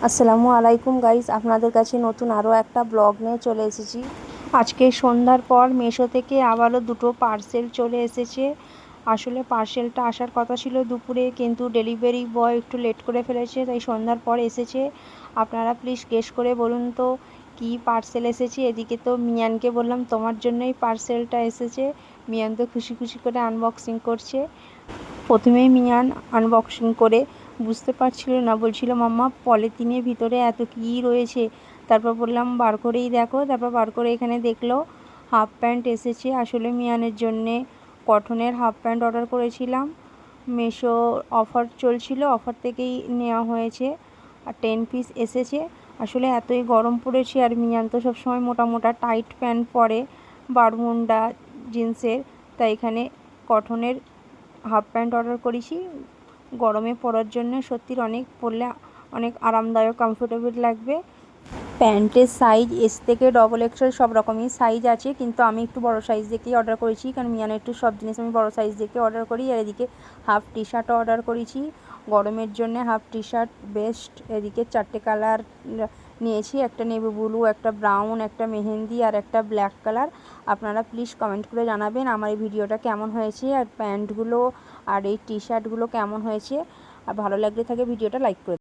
আসসালামু আলাইকুম গাইস, আপনাদের কাছে নতুন আরও একটা ব্লগ নিয়ে চলে এসেছি। আজকে সন্ধ্যার পর মিশো থেকে আবারও দুটো পার্সেল চলে এসেছে। আসলে পার্সেলটা আসার কথা ছিল দুপুরে, কিন্তু ডেলিভারি বয় একটু লেট করে ফেলেছে, তাই সন্ধ্যার পর এসেছে। আপনারা প্লিজ গেস করে বলুন তো কি পার্সেল এসেছে। এদিকে তো মিয়ানকে বললাম তোমার জন্যই পার্সেলটা এসেছে। মিয়ান তো খুশি খুশি করে আনবক্সিং করছে। প্রথমেই মিয়ান আনবক্সিং করে বুঝতে পারছিল না, বলছিল মাম্মা পলিথিনের ভিতরে এত কী রয়েছে। তারপর বললাম বার করেই দেখো। তারপর বার করে এখানে দেখলো হাফ প্যান্ট এসেছে। আসলে মিয়ানের জন্যে কটনের হাফ প্যান্ট অর্ডার করেছিলাম। মিশো অফার চলছিল, অফার থেকেই নেওয়া হয়েছে। আর 10 পিস এসেছে। আসলে এতই গরম পড়েছে, আর মিয়ান তো সবসময় মোটা মোটা টাইট প্যান্ট পরে বারমুন্ডা জিন্সের, তাই এখানে কটনের হাফ প্যান্ট অর্ডার করেছি গরমে পরার জন্য। সত্যি অনেক পরলে অনেক আরামদায়ক, কমফোর্টেবল লাগবে। প্যান্টের সাইজ এস থেকে XXL সব রকমই সাইজ আছে, কিন্তু আমি একটু বড় সাইজ দেখেই অর্ডার করেছি, কারণ মিয়ানের একটু সব জিনিস আমি বড় সাইজ দেখে অর্ডার করি। আর এদিকে হাফ টি শার্টও অর্ডার করেছি গরমের জন্য। Half T shirt best. এদিকে 4টে কালার নিয়েছি, একটা নেভি ব্লু, একটা ব্রাউন, একটা মেহেন্দি আর একটা ব্ল্যাক কালার। আপনারা প্লিজ কমেন্ট করে জানাবেন আমার এই ভিডিওটা কেমন হয়েছে, আর প্যান্টগুলো আর এই টি শার্টগুলো কেমন হয়েছে। আর ভালো লাগলে থাকে ভিডিওটা লাইক করে